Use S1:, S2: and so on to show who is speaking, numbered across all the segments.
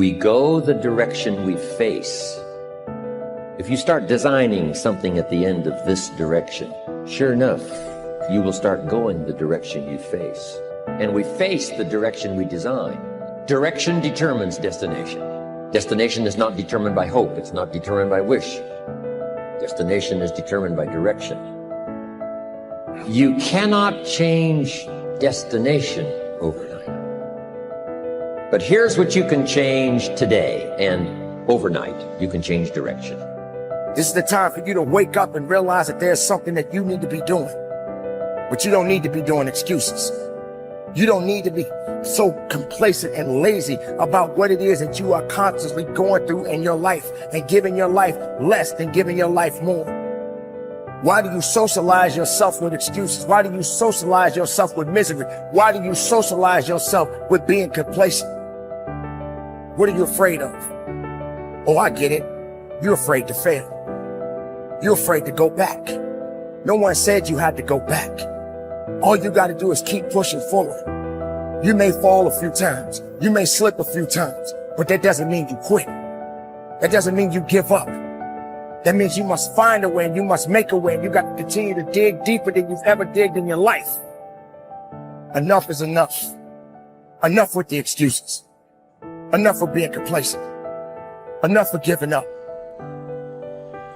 S1: We go the direction we face. If you start designing something at the end of this direction, sure enough, you will start going the direction you face. And we face the direction we design. Direction determines destination. Destination is not determined by hope. It's not determined by wish. Destination is determined by direction. You cannot change destination overnight. But here's what you can change today, and overnight, you can change direction.
S2: This is the time for you to wake up and realize that there's something that you need to be doing. But you don't need to be doing excuses. You don't need to be so complacent and lazy about what it is that you are constantly going through in your life and giving your life less than giving your life more. Why do you socialize yourself with excuses? Why do you socialize yourself with misery? Why do you socialize yourself with being complacent? What are you afraid of? Oh, I get it. You're afraid to fail. You're afraid to go back. No one said you had to go back. All you got to do is keep pushing forward. You may fall a few times. You may slip a few times, but that doesn't mean you quit. That doesn't mean you give up. That means you must find a way and you must make a way. And you got to continue to dig deeper than you've ever digged in your life. Enough is enough. Enough with the excuses. Enough for being complacent. Enough for giving up.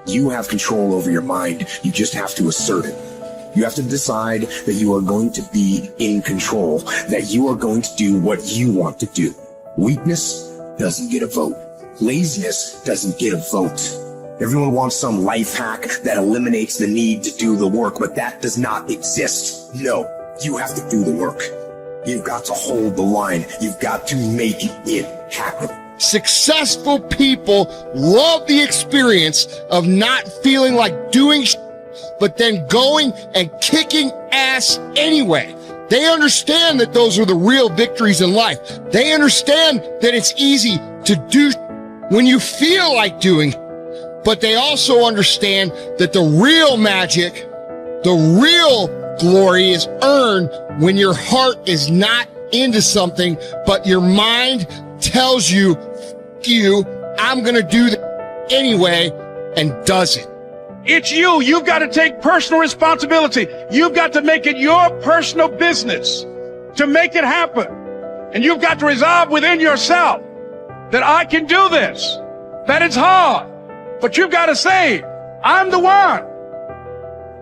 S3: You have control over your mind. You just have to assert it. You have to decide that you are going to be in control, that you are going to do what you want to do. Weakness doesn't get a vote. Laziness doesn't get a vote. Everyone wants some life hack that eliminates the need to do the work, but that does not exist. No, you have to do the work. You've got to hold the line. You've got to make it happen.
S4: Successful people love the experience of not feeling like doing but then going and kicking ass anyway. They understand that those are the real victories in life. They understand that it's easy to do when you feel like doing, but they also understand that the real magic, the real glory is earned when your heart is not into something, but your mind tells you, F you, I'm gonna do that anyway, and does it.
S5: It's you. You've got to take personal responsibility. You've got to make it your personal business to make it happen. And you've got to resolve within yourself that I can do this, that it's hard, but you've got to say, I'm the one.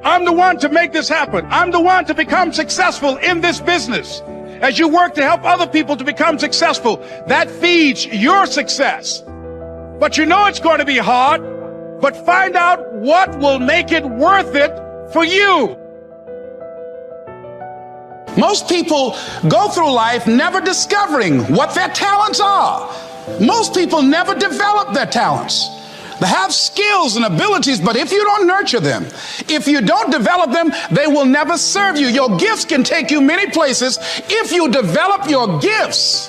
S5: I'm the one to make this happen. I'm the one to become successful in this business. As you work to help other people to become successful, that feeds your success. But you know it's going to be hard. But find out what will make it worth it for you.
S6: Most people go through life never discovering what their talents are. Most people never develop their talents. They have skills and abilities, but if you don't nurture them, if you don't develop them, they will never serve you. Your gifts can take you many places if you develop your gifts.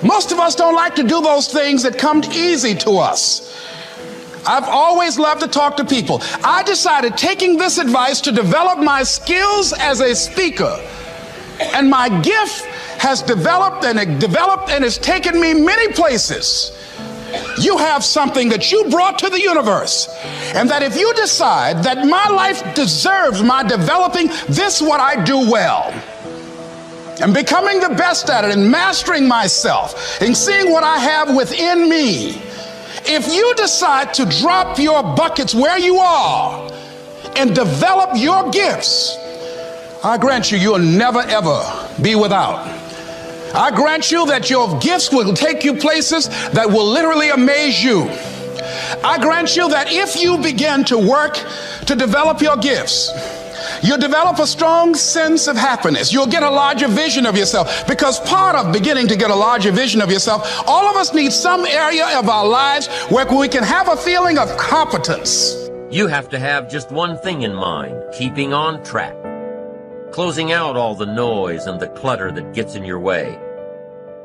S6: Most of us don't like to do those things that come easy to us. I've always loved to talk to people. I decided, taking this advice, to develop my skills as a speaker. And my gift has developed and it's taken me many places. You have something that you brought to the universe. And that if you decide that my life deserves my developing this, what I do well, and becoming the best at it and mastering myself and seeing what I have within me, if you decide to drop your buckets where you are and develop your gifts, I grant you, you'll never ever be without. I grant you that your gifts will take you places that will literally amaze you. I grant you that if you begin to work to develop your gifts, you'll develop a strong sense of happiness. You'll get a larger vision of yourself, because part of beginning to get a larger vision of yourself, all of us need some area of our lives where we can have a feeling of competence.
S1: You have to have just one thing in mind: keeping on track. Closing out all the noise and the clutter that gets in your way.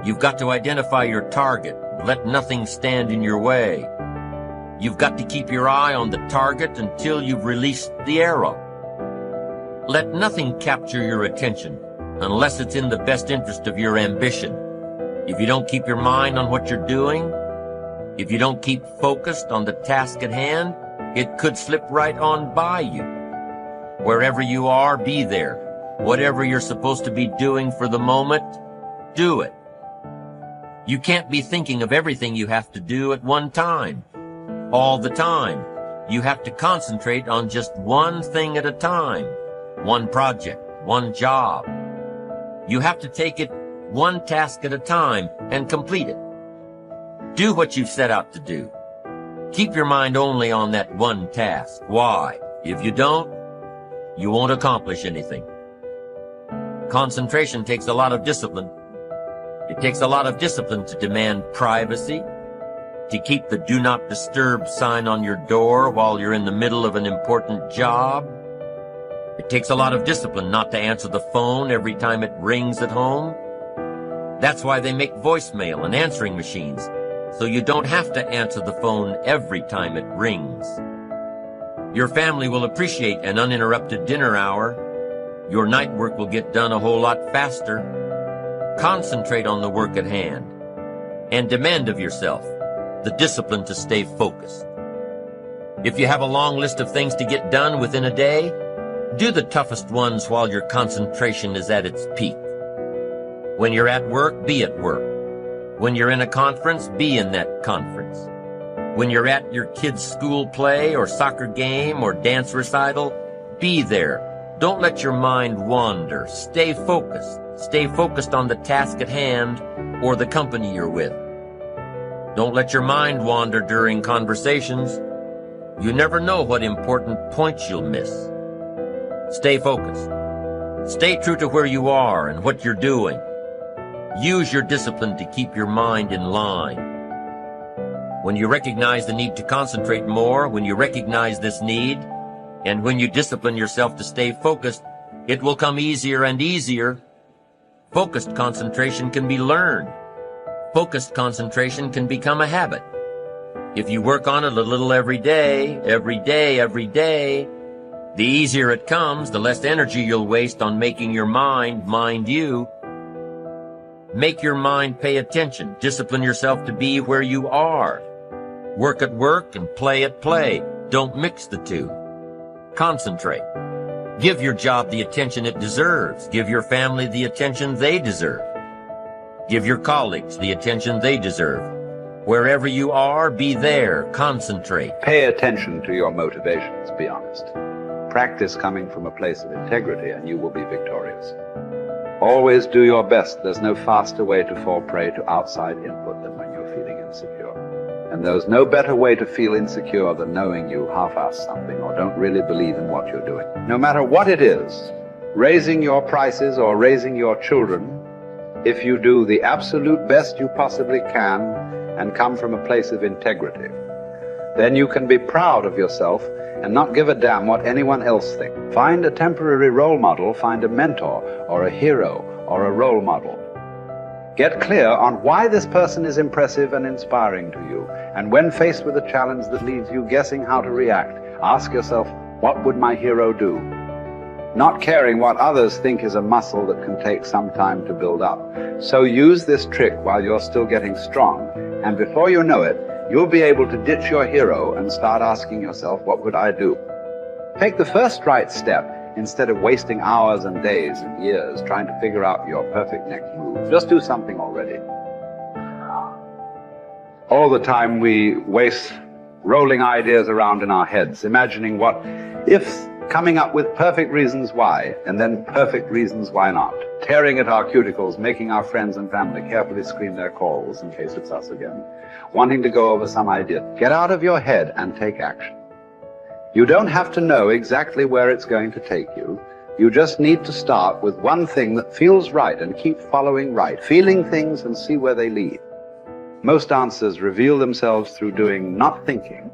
S1: You've got to identify your target. Let nothing stand in your way. You've got to keep your eye on the target until you've released the arrow. Let nothing capture your attention unless it's in the best interest of your ambition. If you don't keep your mind on what you're doing, If you don't keep focused on the task at hand, it could slip right on by you. Wherever you are, be there. Whatever you're supposed to be doing for the moment, do it. You can't be thinking of everything you have to do at one time, all the time. You have to concentrate on just one thing at a time, one project, one job. You have to take it one task at a time and complete it. Do what you've set out to do. Keep your mind only on that one task. Why? If you don't, you won't accomplish anything. Concentration takes a lot of discipline. It takes a lot of discipline to demand privacy, to keep the do not disturb sign on your door while you're in the middle of an important job. It takes a lot of discipline not to answer the phone every time it rings at home. That's why they make voicemail and answering machines, so you don't have to answer the phone every time it rings. Your family will appreciate an uninterrupted dinner hour. Your night work will get done a whole lot faster. Concentrate on the work at hand and demand of yourself the discipline to stay focused. If you have a long list of things to get done within a day, do the toughest ones while your concentration is at its peak. When you're at work, be at work. When you're in a conference, be in that conference. When you're at your kid's school play or soccer game or dance recital, be there. Don't let your mind wander. Stay focused. Stay focused on the task at hand or the company you're with. Don't let your mind wander during conversations. You never know what important points you'll miss. Stay focused. Stay true to where you are and what you're doing. Use your discipline to keep your mind in line. When you recognize the need to concentrate more, when you recognize this need, and when you discipline yourself to stay focused, it will come easier and easier. Focused concentration can be learned. Focused concentration can become a habit. If you work on it a little every day, the easier it comes, the less energy you'll waste on making your mind you. Make your mind pay attention. Discipline yourself to be where you are. Work at work and play at play. Don't mix the two. Concentrate. Give your job the attention it deserves. Give your family the attention they deserve. Give your colleagues the attention they deserve. Wherever you are, be there. Concentrate.
S7: Pay attention to your motivations, be honest. Practice coming from a place of integrity and you will be victorious. Always do your best. There's no faster way to fall prey to outside input than when you're feeling insecure. And there's no better way to feel insecure than knowing you half-ass something or don't really believe in what you're doing. No matter what it is, raising your prices or raising your children, if you do the absolute best you possibly can and come from a place of integrity, then you can be proud of yourself and not give a damn what anyone else thinks. Find a temporary role model, find a mentor or a hero or a role model. Get clear on why this person is impressive and inspiring to you. And when faced with a challenge that leaves you guessing how to react, ask yourself, what would my hero do? Not caring what others think is a muscle that can take some time to build up. So use this trick while you're still getting strong, and before you know it, you'll be able to ditch your hero and start asking yourself, what would I do? Take the first right step instead of wasting hours and days and years trying to figure out your perfect next move. Just do something already. All the time we waste rolling ideas around in our heads, imagining what if, coming up with perfect reasons why, and then perfect reasons why not. Tearing at our cuticles, making our friends and family carefully screen their calls in case it's us again. Wanting to go over some idea. Get out of your head and take action. You don't have to know exactly where it's going to take you. You just need to start with one thing that feels right and keep following right, feeling things and see where they lead. Most answers reveal themselves through doing, not thinking.